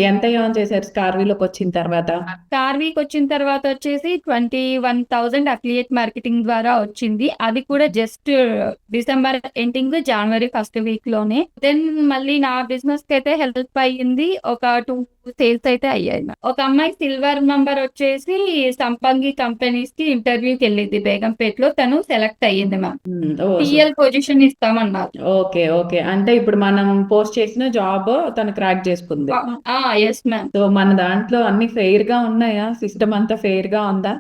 ఎంత ఎర్న్ చేశారు స్టార్వీలోకి వచ్చిన తర్వాత? స్టార్వీకి వచ్చిన తర్వాత వచ్చేసి 21,000 అఫిలియేట్ మార్కెటింగ్ ద్వారా వచ్చింది. అది కూడా జస్ట్ డిసెంబర్ ఎండింగ్, జనవరి ఫస్ట్ వీక్ లోనే. దెన్ మళ్ళీ నా బిజినెస్ కి అయితే హెల్ప్ అయ్యింది. ఒక 2 సేల్స్ అయితే అయ్యాయి. ఒక అమ్మాయి సిల్వర్ మెంబర్ వచ్చేసి సంపంగి కంపెనీస్ కి ఇంటర్వ్యూకి వెళ్ళింది బేగంపేటలో. తను సెలెక్ట్ అయ్యింది మ్యామ్. ఓ టిఎల్ పొజిషన్ ఇస్తామన్నారు. ఓకే ఓకే, అంటే ఇప్పుడు మనం పోస్ట్ చేసిన జాబ్ తను క్రాక్ చేసుకుంది. Yes ma'am. సో మన దాంట్లో అన్ని ఫెయిర్ గా ఉన్నాయా? సిస్టమ్ అంతా ఫెయిర్ గా ఉందా?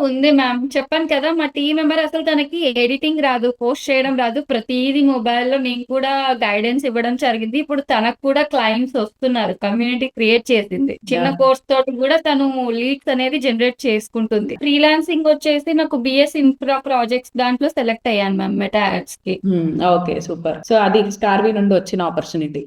ఉంది మ్యామ్. చెప్పాను కదా, మా టీం మెంబర్ అసలు తనకి ఎడిటింగ్ రాదు, పోస్ట్ చేయడం రాదు. ప్రతిదీ మొబైల్లో నేను కూడా గైడెన్స్ ఇవ్వడం జరిగింది. ఇప్పుడు తనకు కూడా క్లయింట్స్ వస్తున్నారు. కమ్యూనిటీ క్రియేట్ చేసింది. చిన్న కోర్స్ తోటి కూడా తను లీడ్స్ అనేది జనరేట్ చేసుకుంటుంది. ఫ్రీలాన్సింగ్ వచ్చేసి నాకు బిఎస్ ఇన్ఫ్రా ప్రాజెక్ట్స్ దాంట్లో సెలెక్ట్ అయ్యాను మ్యామ్, మెటా యాడ్స్ కి. Okay super. సో అది స్టార్వీ నుండి వచ్చిన ఆపర్చునిటీ.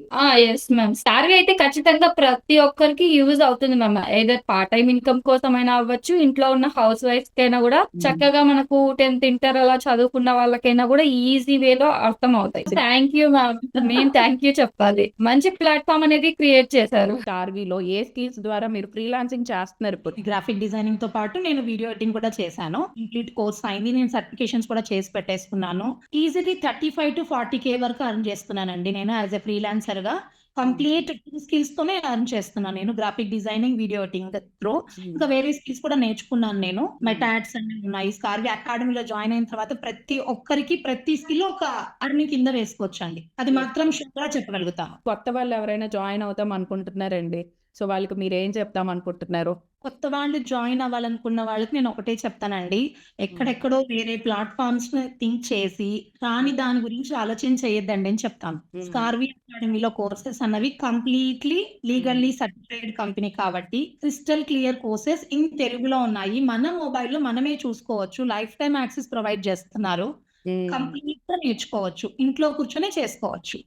Yes ma'am. స్టార్వీ అయితే ఖచ్చితంగా ప్రతి ఒక్కరికి యూజ్ అవుతుంది ma'am. Either part time income కోసం అయినా అవ్వచ్చు, ఇంట్లో ఉన్న హౌస్ వైఫ్ కైనా కూడా చక్కగా మనకు 10th ఇంటర్ అలా చదువుకున్న వాళ్ళకైనా కూడా ఈజీ వేలో అర్థం అవుతాయి. Thank you ma'am. మేము థ్యాంక్ యూ చెప్పాలి. మంచి ప్లాట్ఫామ్ అనేది క్రియేట్ చేశారు. స్టార్వీలో ఏ స్కిల్స్ ద్వారా మీరు ఫ్రీలాన్సింగ్ చేస్తున్నారు ఇప్పుడు? గ్రాఫిక్ డిజైనింగ్ తో పాటు నేను వీడియో ఎడిటింగ్ కూడా చేశాను. కంప్లీట్ కోర్స్ అయింది. నేను సర్టిఫికేషన్స్ కూడా చేసి పెట్టేసుకున్నాను. ఈజీలీ 35 to 40K వరకు అర్న్ చేస్తున్నానండి నేను యాజ్ ఎ ఫ్రీలాన్సర్ గా. కంప్లీట్ స్కిల్స్ తోనే అర్న్ చేస్తున్నాను నేను graphic designing, video editing throw. ఇంకా వేరే స్కిల్స్ కూడా నేర్చుకున్నాను నేను. మెటాడ్స్ అన్ని ఉన్నాయి. స్టార్వీ అకాడమీలో జాయిన్ అయిన తర్వాత ప్రతి ఒక్కరికి ప్రతి స్కిల్ ఒక అర్నింగ్ కింద వేసుకోవచ్చండి. అది మాత్రం షూర్ గా చెప్పగలుగుతాను. కొత్త వాళ్ళు ఎవరైనా జాయిన్ అవుతాం అనుకుంటున్నారండి, సో వాళ్ళకి మీరు ఏం చెప్తాం అనుకుంటున్నారు? కొత్త వాళ్ళు జాయిన్ అవ్వాలనుకున్న వాళ్ళకి నేను ఒకటే చెప్తానండి, ఎక్కడెక్కడో వేరే ప్లాట్ఫామ్స్ థింక్ చేసి కానీ దాని గురించి ఆలోచన చేయొద్దండి అని చెప్తాను. స్టార్వీ అకాడమీలో కోర్సెస్ అన్నవి కంప్లీట్లీ లీగల్లీ సర్టిఫైడ్ కంపెనీ కాబట్టి క్రిస్టల్ క్లియర్ కోర్సెస్ ఇన్ తెలుగులో ఉన్నాయి. మన మొబైల్లో మనమే చూసుకోవచ్చు. లైఫ్ టైం యాక్సెస్ ప్రొవైడ్ చేస్తున్నారు. కంప్లీట్ గా నేర్చుకోవచ్చు. ఇంట్లో కూర్చొని చేసుకోవచ్చు.